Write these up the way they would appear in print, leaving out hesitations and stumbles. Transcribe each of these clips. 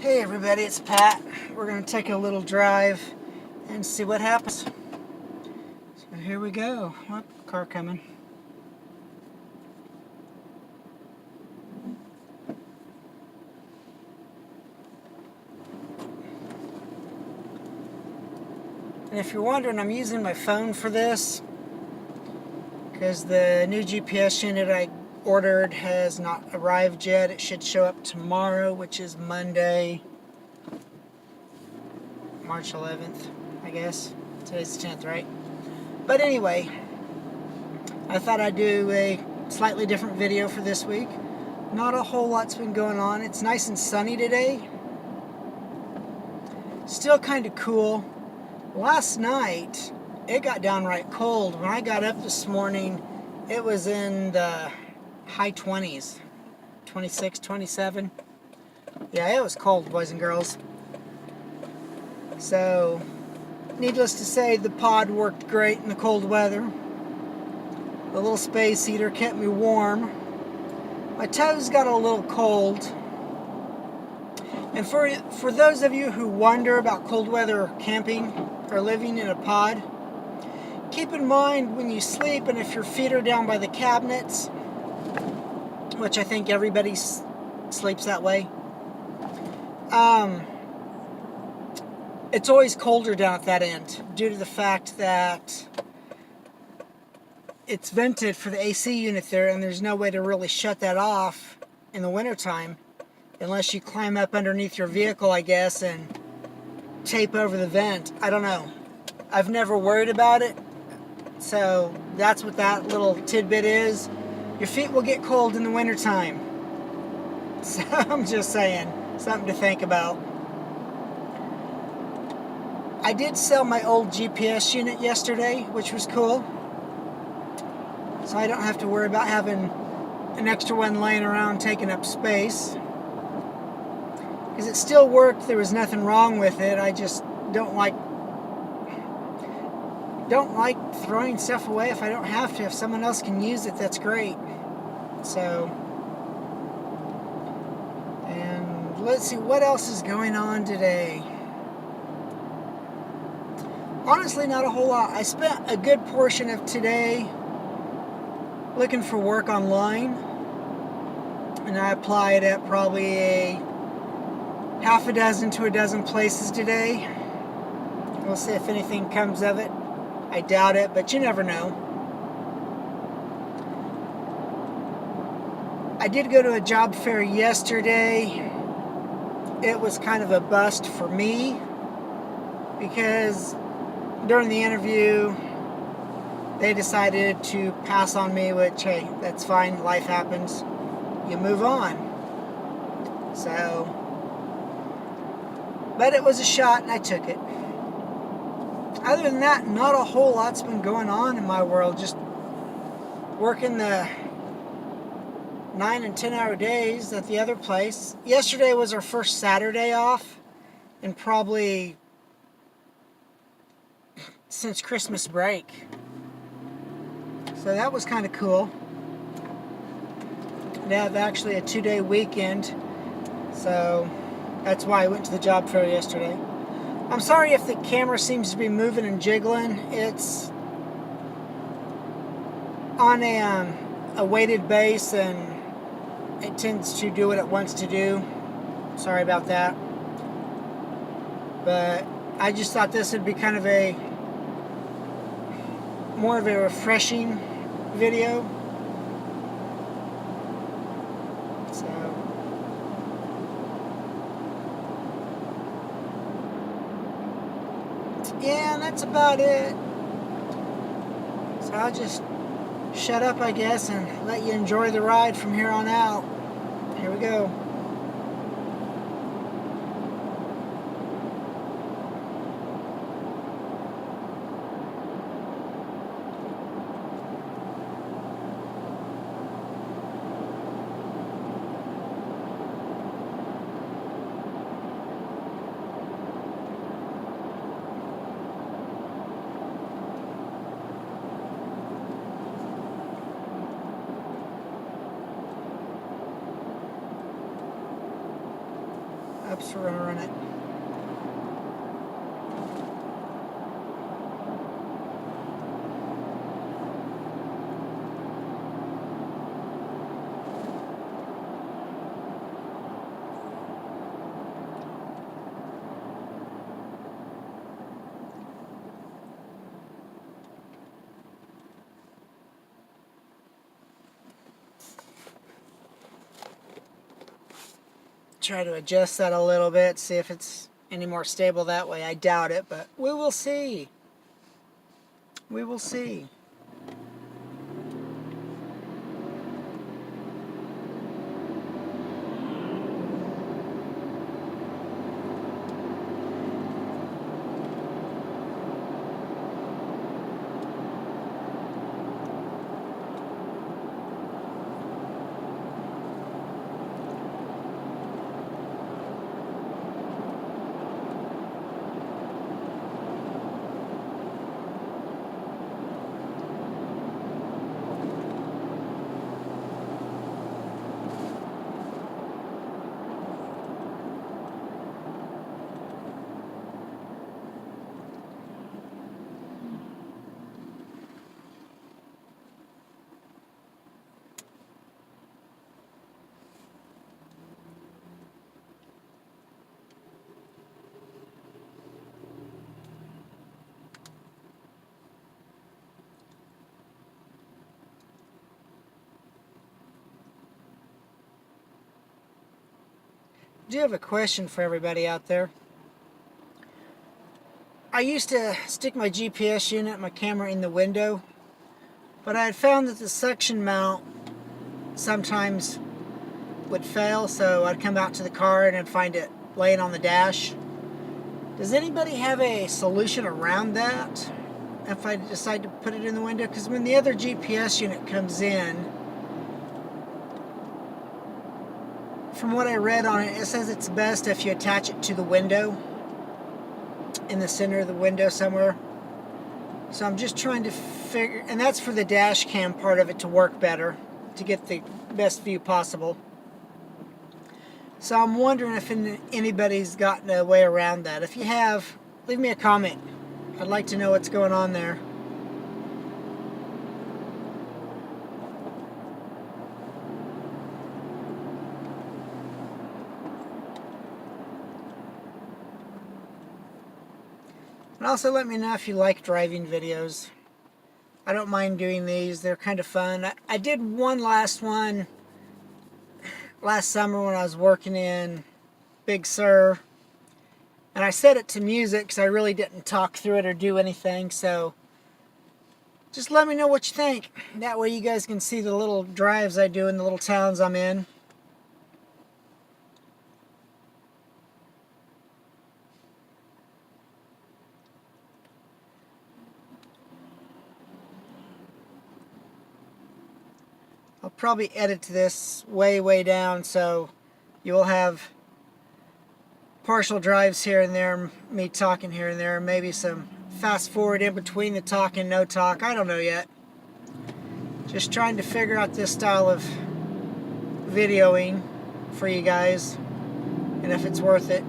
Hey everybody, it's Pat. We're going to take a little drive and see what happens. So here we go. Oh, car coming. And if you're wondering, I'm using my phone for this because the new GPS unit I ordered has not arrived yet. It should show up tomorrow, which is Monday, March 11th, I guess. Today's the 10th, right? But anyway, I thought I'd do a slightly different video for this week. Not a whole lot's been going on. It's nice and sunny today. Still kind of cool. Last night, it got downright cold. When I got up this morning, it was in the high 20s. 26, 27. Yeah, it was cold, boys and girls. So, needless to say, the pod worked great in the cold weather. The little space heater kept me warm. My toes got a little cold. And for those of you who wonder about cold weather camping or living in a pod, keep in mind when you sleep, and if your feet are down by the cabinets, which I think everybody sleeps that way, it's always colder down at that end due to the fact that it's vented for the AC unit there, and there's no way to really shut that off in the wintertime unless you climb up underneath your vehicle, I guess, and tape over the vent. I don't know. I've never worried about it. So that's what that little tidbit is. Your feet will get cold in the wintertime. So I'm just saying, something to think about. I did sell my old GPS unit yesterday, which was cool. So I don't have to worry about having an extra one laying around taking up space. Because it still worked, there was nothing wrong with it. I just don't like throwing stuff away if I don't have to. If someone else can use it, that's great. So, and let's see what else is going on today. Honestly, not a whole lot. I spent a good portion of today looking for work online, and I applied at probably a half a dozen to a dozen places today. We'll see if anything comes of it. I doubt it, but you never know. I did go to a job fair yesterday. It was kind of a bust for me because during the interview they decided to pass on me, which, hey, that's fine. Life happens. You move on. So, but it was a shot and I took it. Other than that, not a whole lot's been going on in my world. Just working the 9 and 10 hour days at the other place. Yesterday was our first Saturday off, and probably since Christmas break. So that was kind of cool. They have actually a 2-day weekend, so that's why I went to the job fair yesterday. I'm sorry if the camera seems to be moving and jiggling. It's on a weighted base, and it tends to do what it wants to do. Sorry about that. But I just thought this would be kind of a more of a refreshing video. So, yeah, and that's about it. So I'll just shut up, I guess, and let you enjoy the ride from here on out. Here we go. Oops, we're gonna run it. Try to adjust that a little bit, see if it's any more stable that way. I doubt it, but we will see. We will see. I do have a question for everybody out there. I used to stick my GPS unit, my camera in the window, but I had found that the suction mount sometimes would fail, so I'd come out to the car and I'd find it laying on the dash. Does anybody have a solution around that if I decide to put it in the window? Because when the other GPS unit comes in, from what I read on it, it says it's best if you attach it to the window, in the center of the window somewhere. So I'm just trying to figure, and that's for the dash cam part of it to work better, to get the best view possible. So I'm wondering if anybody's gotten a way around that. If you have, leave me a comment. I'd like to know what's going on there. And also let me know if you like driving videos. I don't mind doing these. They're kind of fun. I did one last summer when I was working in Big Sur. And I set it to music because I really didn't talk through it or do anything. So just let me know what you think. That way you guys can see the little drives I do in the little towns I'm in. I'll probably edit this way down so you will have partial drives here and there, me talking here and there, maybe some fast forward in between the talk and no talk. I don't know yet. Just trying to figure out this style of videoing for you guys and if it's worth it.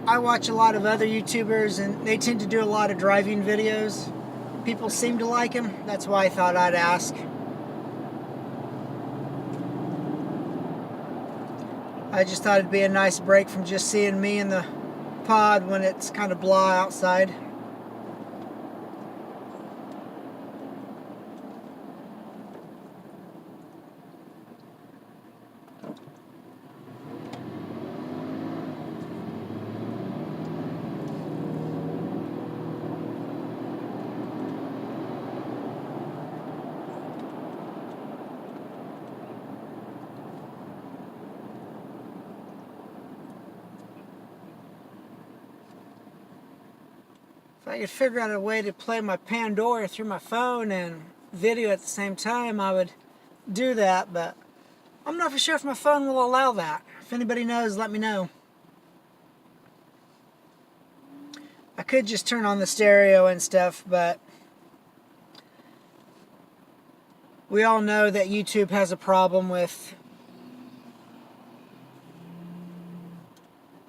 I watch a lot of other YouTubers and they tend to do a lot of driving videos. People seem to like them. That's why I thought I'd ask. I just thought it'd be a nice break from just seeing me in the pod when it's kind of blah outside. If I could figure out a way to play my Pandora through my phone and video at the same time, I would do that, but I'm not for sure if my phone will allow that. If anybody knows, let me know. I could just turn on the stereo and stuff, but we all know that YouTube has a problem with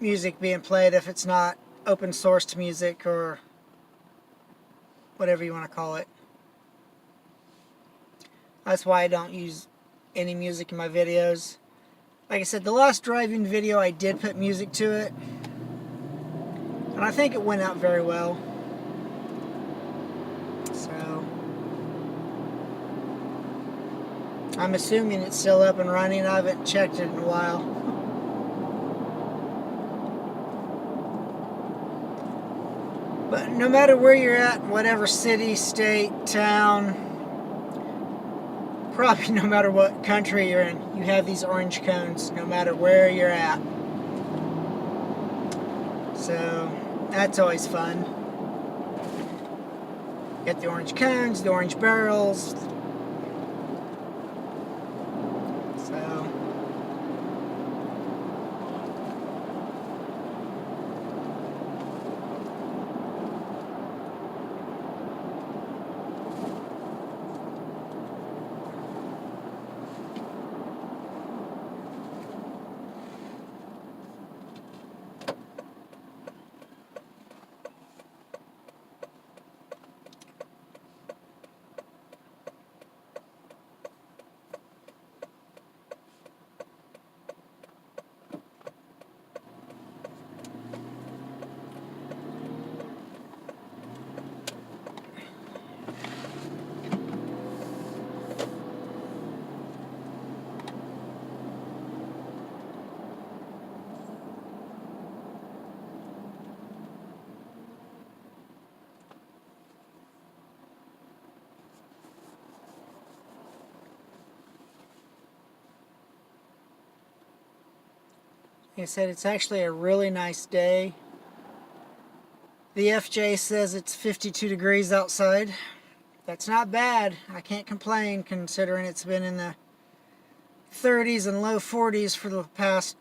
music being played if it's not open sourced music or whatever you want to call it. That's why I don't use any music in my videos. Like I said, the last driving video I did put music to it, and I think it went out very well. So I'm assuming it's still up and running. I haven't checked it in a while. But no matter where you're at, whatever city, state, town, probably no matter what country you're in, you have these orange cones no matter where you're at. So that's always fun. Get the orange cones, the orange barrels. So like I said, it's actually a really nice day. The FJ says it's 52 degrees outside. That's not bad. I can't complain considering it's been in the 30s and low 40s for the past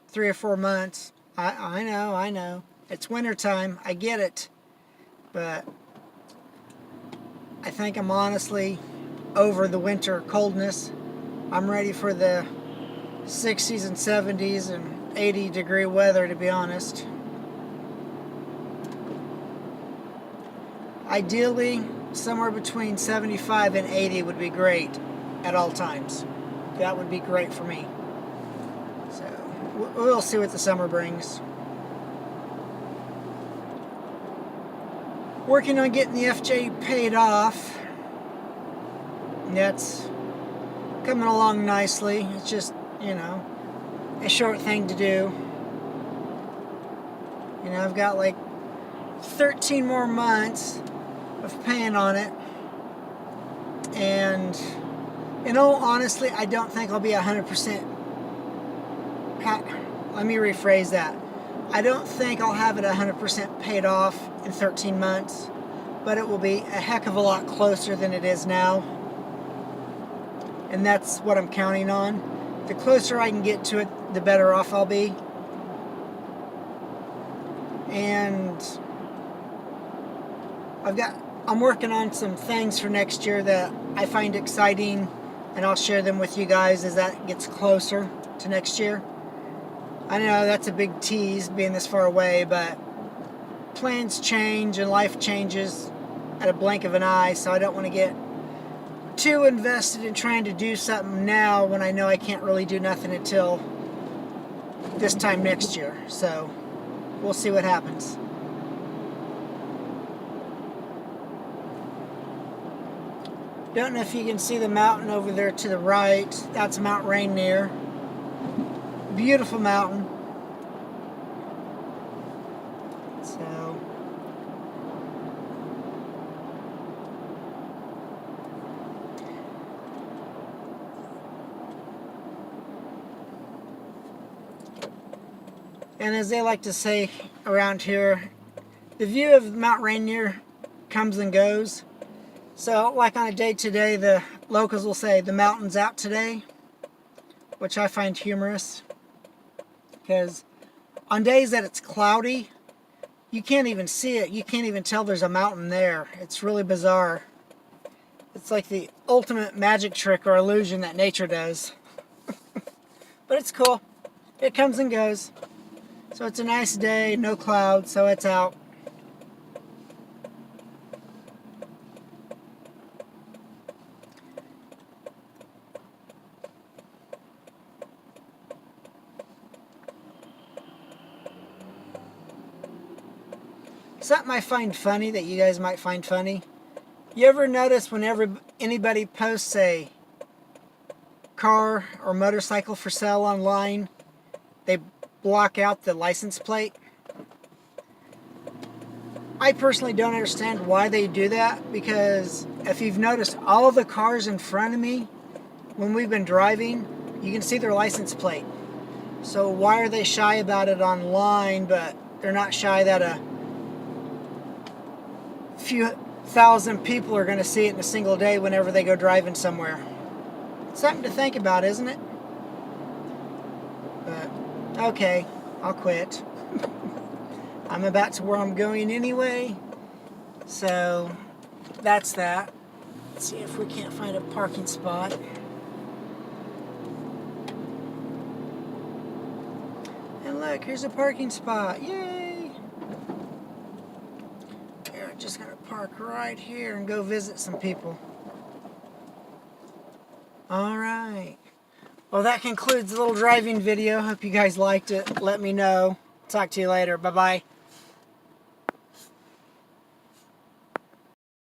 3 or 4 months. I know. It's winter time. I get it. But I think I'm honestly over the winter coldness. I'm ready for the 60s and 70s and 80 degree weather, to be honest. Ideally, somewhere between 75 and 80 would be great at all times. That would be great for me. So we'll see what the summer brings. Working on getting the FJ paid off. That's coming along nicely. It's just, you know, a short thing to do. You know, I've got like 13 more months of paying on it, and in all honestly, I don't think I'll be 100%. Let me rephrase that. I don't think I'll have it 100% paid off in 13 months, but it will be a heck of a lot closer than it is now, and that's what I'm counting on. The closer I can get to it, the better off I'll be. And I'm working on some things for next year that I find exciting, and I'll share them with you guys as that gets closer to next year. I know that's a big tease being this far away, but plans change and life changes at a blink of an eye, so I don't want to get too invested in trying to do something now when I know I can't really do nothing until this time next year. So we'll see what happens. Don't know if you can see the mountain over there to the right. That's Mount Rainier. Beautiful mountain. So and as they like to say around here, the view of Mount Rainier comes and goes. So like on a day today, the locals will say the mountain's out today, which I find humorous, because on days that it's cloudy, you can't even see it. You can't even tell there's a mountain there. It's really bizarre. It's like the ultimate magic trick or illusion that nature does. But it's cool. it comes and goes. So it's a nice day, no clouds, so it's out. Something I find funny that you guys might find funny. You ever notice whenever anybody posts a car or motorcycle for sale online, they block out the license plate? I personally don't understand why they do that, because if you've noticed, all the cars in front of me, when we've been driving, you can see their license plate. So why are they shy about it online, but they're not shy that a few thousand people are going to see it in a single day whenever they go driving somewhere? Something to think about, isn't it? But, okay, I'll quit. I'm about to where I'm going anyway, so that's that. Let's see if we can't find a parking spot. And look, here's a parking spot. Yay! Here, I'm just gonna park right here and go visit some people. Alright. Well, that concludes the little driving video. Hope you guys liked it. Let me know. Talk to you later. Bye-bye.